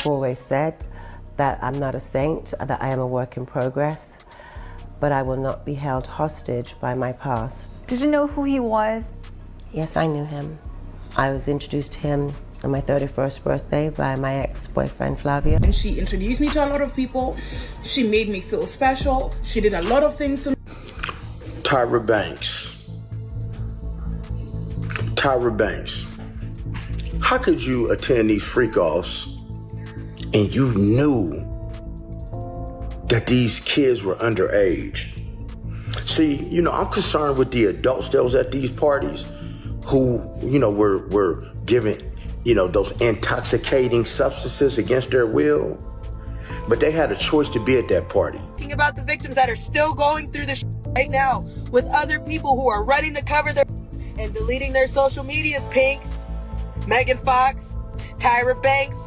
always said that I'm not a saint, that I am a work in progress, but I will not be held hostage by my past. Did you know who he was? Yes, I knew him. I was introduced to him on my 31st birthday by my ex-boyfriend Flavia. And she introduced me to a lot of people. She made me feel special. She did a lot of things to me. Tyra Banks. Tyra Banks. How could you attend these freak-offs and you knew that these kids were underage? See, you know, I'm concerned with the adults that was at these parties who, you know, were given, you know, those intoxicating substances against their will, but they had a choice to be at that party. Thinking about the victims that are still going through this right now with other people who are running to cover their and deleting their social medias. Pink, Megan Fox, Tyra Banks,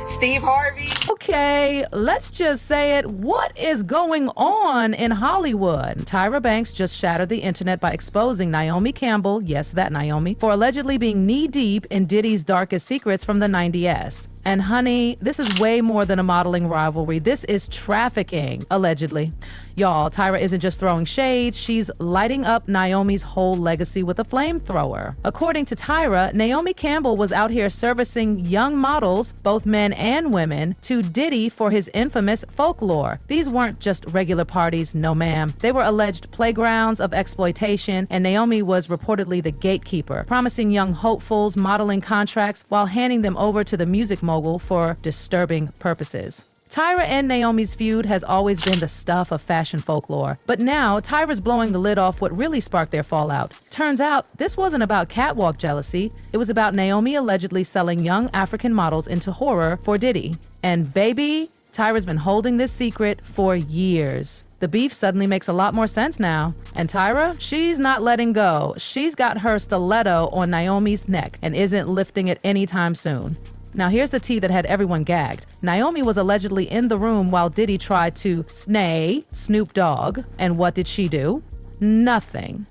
Steve Harvey. Okay, let's just say it. What is going on in Hollywood? Tyra Banks just shattered the internet by exposing Naomi Campbell, yes, that Naomi, for allegedly being knee-deep in Diddy's darkest secrets from the 90s. And honey, this is way more than a modeling rivalry. This is trafficking, allegedly. Y'all, Tyra isn't just throwing shade, she's lighting up Naomi's whole legacy with a flamethrower. According to Tyra, Naomi Campbell was out here servicing young models, both men and women, to Diddy for his infamous folklore. These weren't just regular parties, no ma'am. They were alleged playgrounds of exploitation, and Naomi was reportedly the gatekeeper, promising young hopefuls modeling contracts while handing them over to the music mogul for disturbing purposes. Tyra and Naomi's feud has always been the stuff of fashion folklore, but now Tyra's blowing the lid off what really sparked their fallout. Turns out, this wasn't about catwalk jealousy, it was about Naomi allegedly selling young African models into horror for Diddy. And baby, Tyra's been holding this secret for years. The beef suddenly makes a lot more sense now. And Tyra, she's not letting go. She's got her stiletto on Naomi's neck and isn't lifting it anytime soon. Now here's the tea that had everyone gagged. Naomi was allegedly in the room while Diddy tried to snay Snoop Dogg. And what did she do? Nothing.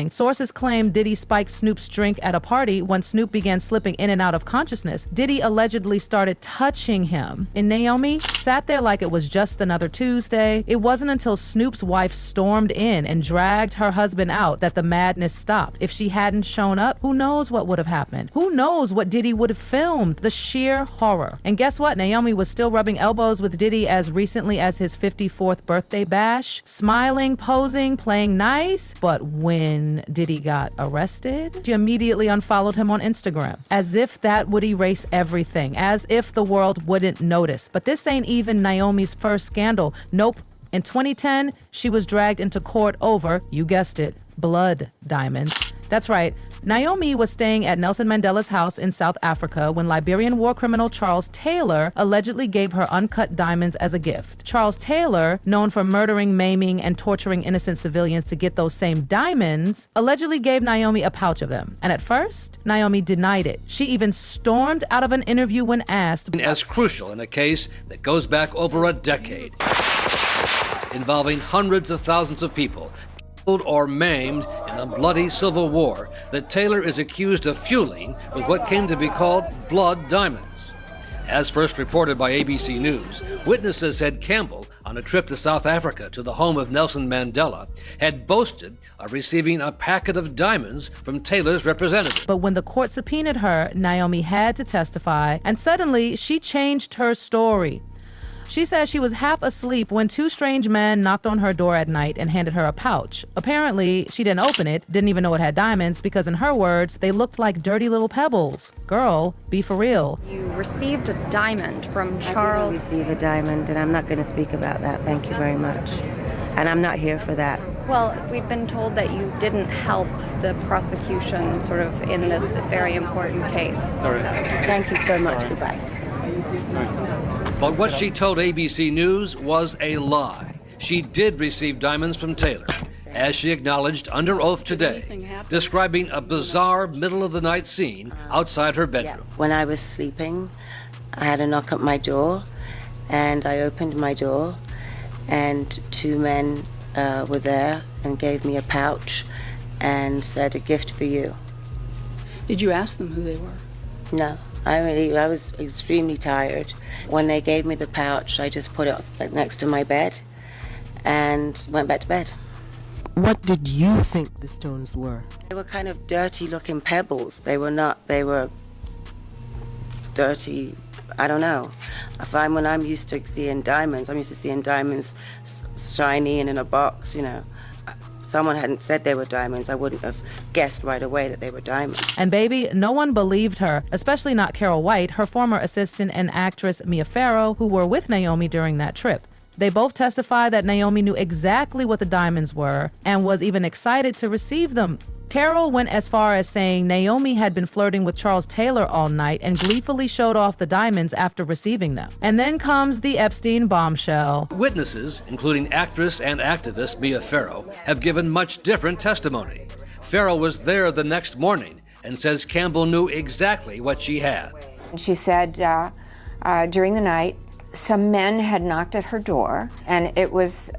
Sources claim Diddy spiked Snoop's drink at a party when Snoop began slipping in and out of consciousness. Diddy allegedly started touching him, and Naomi sat there like it was just another Tuesday. It wasn't until Snoop's wife stormed in and dragged her husband out that the madness stopped. If she hadn't shown up, who knows what would have happened? Who knows what Diddy would have filmed? The sheer horror. And guess what? Naomi was still rubbing elbows with Diddy as recently as his 54th birthday bash, smiling, posing, playing nice, but when Diddy got arrested, she immediately unfollowed him on Instagram, as if that would erase everything, as if the world wouldn't notice. But this ain't even Naomi's first scandal. Nope. In 2010, she was dragged into court over, you guessed it, blood diamonds. That's right. Naomi was staying at Nelson Mandela's house in South Africa when Liberian war criminal Charles Taylor allegedly gave her uncut diamonds as a gift. Charles Taylor, known for murdering, maiming, and torturing innocent civilians to get those same diamonds, allegedly gave Naomi a pouch of them. And at first, Naomi denied it. She even stormed out of an interview when asked. As crucial in a case that goes back over a decade, involving hundreds of thousands of people, killed or maimed in a bloody civil war that Taylor is accused of fueling with what came to be called blood diamonds. As first reported by ABC News, witnesses said Campbell, on a trip to South Africa to the home of Nelson Mandela, had boasted of receiving a packet of diamonds from Taylor's representative. But when the court subpoenaed her, Naomi had to testify, and suddenly she changed her story. She says she was half asleep when two strange men knocked on her door at night and handed her a pouch. Apparently, she didn't open it, didn't even know it had diamonds, because in her words, they looked like dirty little pebbles. Girl, be for real. You received a diamond from Charles. I didn't receive a diamond, and I'm not going to speak about that. Thank you very much. And I'm not here for that. Well, we've been told that you didn't help the prosecution sort of in this very important case. Sorry. Thank you so much. Goodbye. But what she told ABC News was a lie. She did receive diamonds from Taylor, as she acknowledged under oath today, describing a bizarre middle-of-the-night scene outside her bedroom. When I was sleeping, I had a knock at my door, and I opened my door, and two men were there and gave me a pouch and said, "A gift for you." Did you ask them who they were? No. I was extremely tired. When they gave me the pouch, I just put it like next to my bed and went back to bed. What did you think the stones were? They were kind of dirty looking pebbles. They were dirty, I don't know. When I'm used to seeing diamonds, I'm used to seeing diamonds shiny and in a box, you know. Someone hadn't said they were diamonds, I wouldn't have guessed right away that they were diamonds. And baby, no one believed her, especially not Carol White, her former assistant, and actress Mia Farrow, who were with Naomi during that trip. They both testified that Naomi knew exactly what the diamonds were and was even excited to receive them. Carol went as far as saying Naomi had been flirting with Charles Taylor all night and gleefully showed off the diamonds after receiving them. And then comes the Epstein bombshell. Witnesses, including actress and activist Mia Farrow, have given much different testimony. Farrow was there the next morning and says Campbell knew exactly what she had. She said during the night, some men had knocked at her door, and it was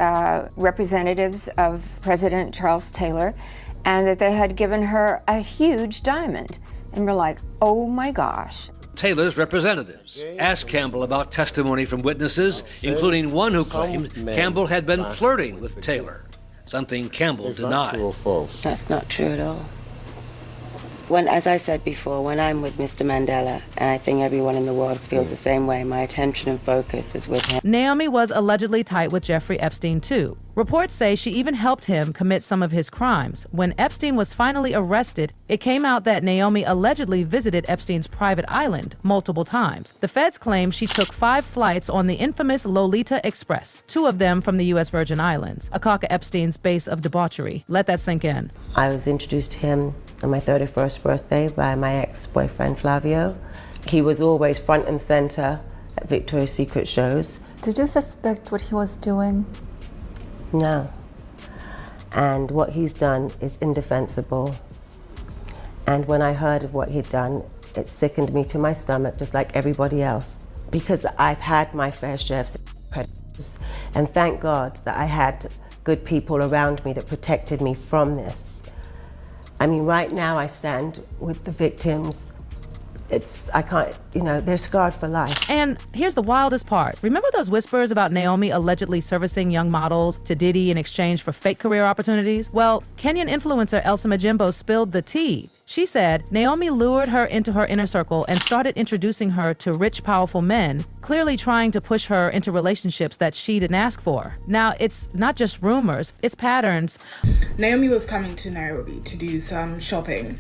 representatives of President Charles Taylor, and that they had given her a huge diamond. And we're like, oh my gosh. Taylor's representatives asked Campbell about testimony from witnesses, including one who claimed Campbell had been flirting with Taylor, something Campbell denied. That's not true at all. As I said before, when I'm with Mr. Mandela, and I think everyone in the world feels the same way, my attention and focus is with him. Naomi was allegedly tight with Jeffrey Epstein, too. Reports say she even helped him commit some of his crimes. When Epstein was finally arrested, it came out that Naomi allegedly visited Epstein's private island multiple times. The feds claim she took 5 flights on the infamous Lolita Express, 2 of them from the U.S. Virgin Islands, Akaka Epstein's base of debauchery. Let that sink in. I was introduced to him on my 31st birthday by my ex-boyfriend Flavio. He was always front and center at Victoria's Secret shows. Did you suspect what he was doing? No. And what he's done is indefensible. And when I heard of what he'd done, it sickened me to my stomach, just like everybody else. Because I've had my fair share of predators. And thank God that I had good people around me that protected me from this. I mean, right now I stand with the victims. They're scarred for life. And here's the wildest part. Remember those whispers about Naomi allegedly servicing young models to Diddy in exchange for fake career opportunities? Well, Kenyan influencer Elsa Majimbo spilled the tea. She said Naomi lured her into her inner circle and started introducing her to rich, powerful men, clearly trying to push her into relationships that she didn't ask for. Now, it's not just rumors, it's patterns. Naomi was coming to Nairobi to do some shopping.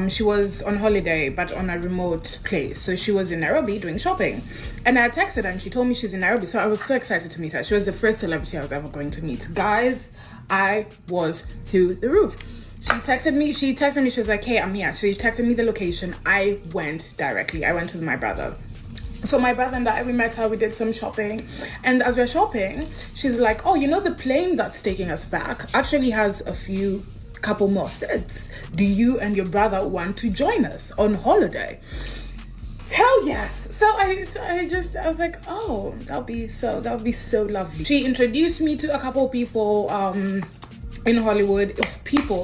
She was on holiday, but on a remote place. So she was in Nairobi doing shopping. And I texted her and she told me she's in Nairobi. So I was so excited to meet her. She was the first celebrity I was ever going to meet. Guys, I was through the roof. She texted me, she was like, hey, I'm here. She texted me the location. I went directly. I went with my brother. So my brother and I, we met her, we did some shopping. And as we're shopping, she's like, oh, you know, the plane that's taking us back actually has couple more seats. Do you and your brother want to join us on holiday? Hell yes. So I was like, oh, that would be so lovely. She introduced me to a couple of people in Hollywood.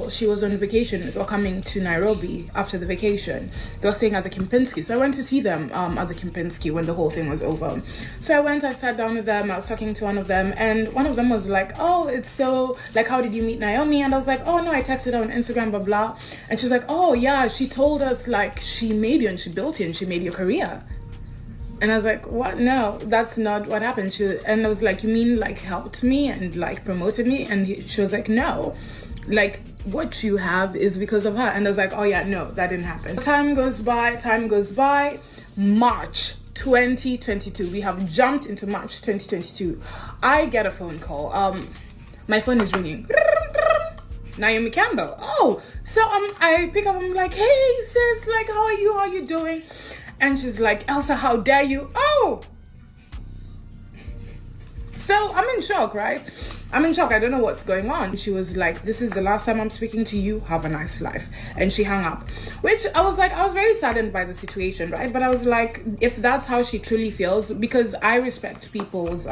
She was on vacation, were coming to Nairobi after the vacation. They were staying at the Kempinski. So I went to see them at the Kempinski when the whole thing was over. So I sat down with them, I was talking to one of them, and one of them was like, oh, it's so, like, how did you meet Naomi? And I was like, oh no, I texted her on Instagram, blah, blah. And she was like, oh yeah, she told us, like, she made you and she built you and she made your career. And I was like, what? No, that's not what happened. And I was like, you mean like helped me and like promoted me? And she was like, no, like what you have is because of her. And I was like, oh yeah, no, that didn't happen. Time goes by, March 2022. We have jumped into March 2022. I get a phone call. My phone is ringing. Naomi Campbell. Oh, so I pick up, I'm like, hey sis, like how are you doing? And she's like, Elsa, how dare you? Oh! So I'm in shock, right? I'm in shock. I don't know what's going on. She was like, this is the last time I'm speaking to you. Have a nice life. And she hung up. Which I was very saddened by the situation, right? But I was like, if that's how she truly feels, because I respect people's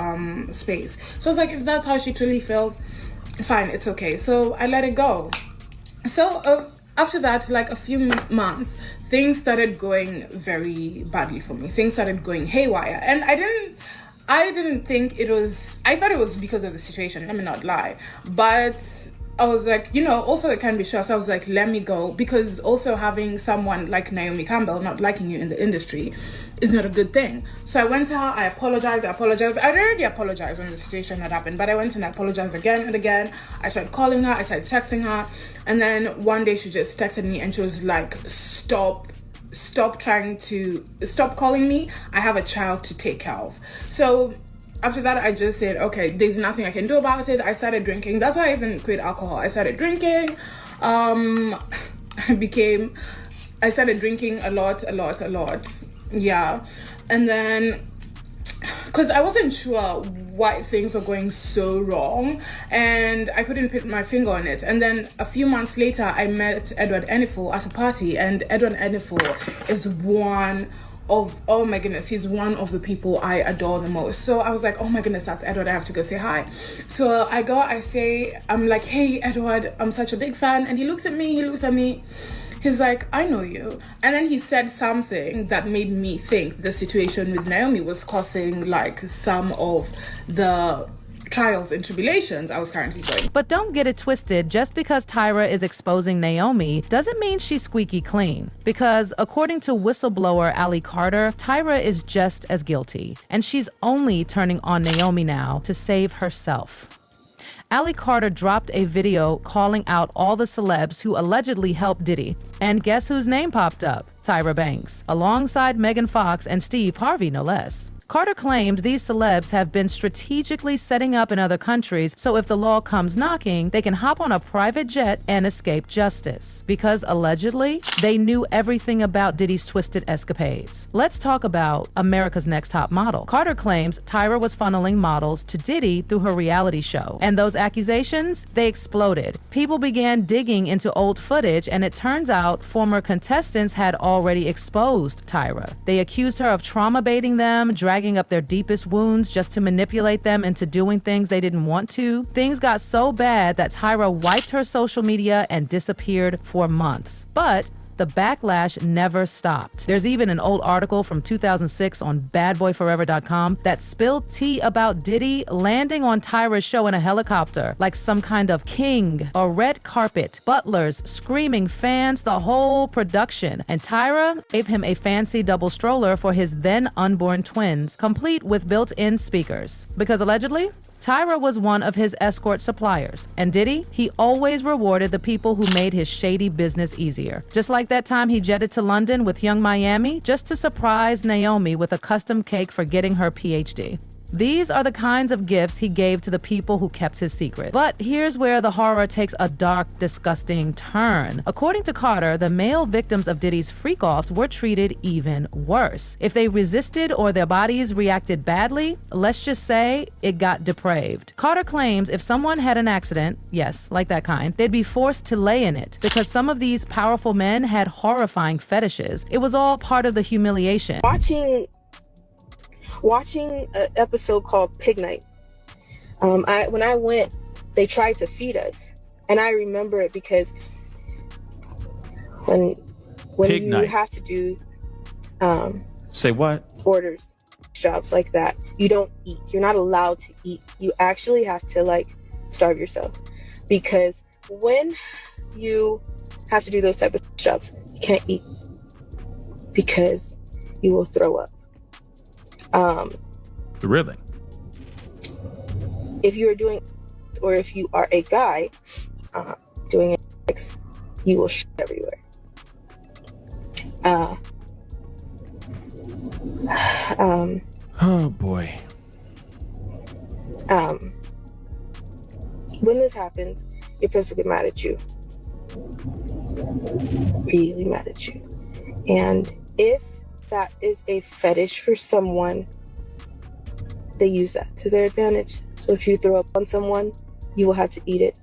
space. So I was like, if that's how she truly feels, fine, it's okay. So I let it go. So after that, like a few months, things started going very badly for me. Things started going haywire. And I didn't think it was, I thought it was because of the situation, let me not lie. But I was like, also it can be stress. I was like, let me go. Because also having someone like Naomi Campbell not liking you in the industry is not a good thing. So I went to her, I apologized. I'd already apologized when the situation had happened, but I went and I apologized again and again. I started calling her, I started texting her. And then one day she just texted me and she was like, stop calling me. I have a child to take care of. So after that, I just said, okay, there's nothing I can do about it. I started drinking. That's why I even quit alcohol. I started drinking. I started drinking a lot. Yeah. And then, because I wasn't sure why things were going so wrong and I couldn't put my finger on it. And then a few months later, I met Edward Enifel at a party, and Edward Enifel is he's one of the people I adore the most. So I was like, oh my goodness, that's Edward, I have to go say hi. So I'm like, hey Edward, I'm such a big fan. And he looks at me, he's like, I know you. And then he said something that made me think the situation with Naomi was causing like some of the trials and tribulations I was currently going. But don't get it twisted, just because Tyra is exposing Naomi doesn't mean she's squeaky clean. Because according to whistleblower Ali Carter, Tyra is just as guilty. And she's only turning on Naomi now to save herself. Ali Carter dropped a video calling out all the celebs who allegedly helped Diddy. And guess whose name popped up? Tyra Banks, alongside Megan Fox and Steve Harvey, no less. Carter claimed these celebs have been strategically setting up in other countries so if the law comes knocking, they can hop on a private jet and escape justice. Because allegedly, they knew everything about Diddy's twisted escapades. Let's talk about America's Next Top Model. Carter claims Tyra was funneling models to Diddy through her reality show. And those accusations, they exploded. People began digging into old footage, and it turns out former contestants had already exposed Tyra. They accused her of trauma baiting them, dragging up their deepest wounds just to manipulate them into doing things they didn't want to. Things got so bad that Tyra wiped her social media and disappeared for months. But the backlash never stopped. There's even an old article from 2006 on badboyforever.com that spilled tea about Diddy landing on Tyra's show in a helicopter, like some kind of king, a red carpet, butlers, screaming fans, the whole production. And Tyra gave him a fancy double stroller for his then unborn twins, complete with built-in speakers. Because allegedly, Tyra was one of his escort suppliers, and Diddy, he always rewarded the people who made his shady business easier. Just like that time he jetted to London with Young Miami just to surprise Naomi with a custom cake for getting her PhD. These are the kinds of gifts he gave to the people who kept his secret. But here's where the horror takes a dark, disgusting turn. According to Carter, the male victims of Diddy's freak-offs were treated even worse. If they resisted or their bodies reacted badly, let's just say it got depraved. Carter claims if someone had an accident, yes, like that kind, they'd be forced to lay in it because some of these powerful men had horrifying fetishes. It was all part of the humiliation. Watching an episode called Pig Night. When I went, they tried to feed us, and I remember it because when Pig you night. have to do Say what? orders, jobs like that, you don't eat. You're not allowed to eat. You actually have to starve yourself, because when you have to do those type of jobs, you can't eat because you will throw up. Really? If you are doing, or if you are a guy doing it, you will shit everywhere. Oh boy. When this happens, your parents will get mad at you. Really mad at you. And if that is a fetish for someone, they use that to their advantage. So if you throw up on someone, you will have to eat it.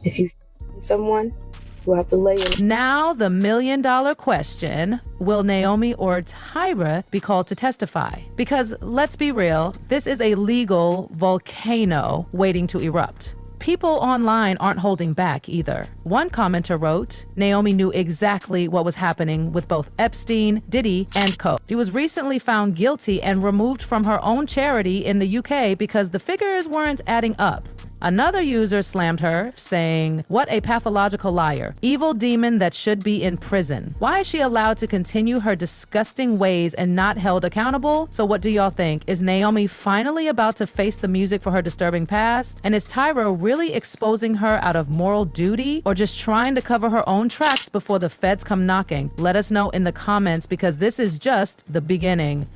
If you on someone, you will have to lay in it. Now the million-dollar question, will Naomi or Tyra be called to testify? Because let's be real, this is a legal volcano waiting to erupt. people online aren't holding back either. One commenter wrote, Naomi knew exactly what was happening with both Epstein, Diddy, and co. She was recently found guilty and removed from her own charity in the UK because the figures weren't adding up. Another user slammed her, saying, what a pathological liar. Evil demon that should be in prison. Why is she allowed to continue her disgusting ways and not held accountable? So what do y'all think? Is Naomi finally about to face the music for her disturbing past? And is Tyra really exposing her out of moral duty or just trying to cover her own tracks before the feds come knocking? Let us know in the comments because this is just the beginning.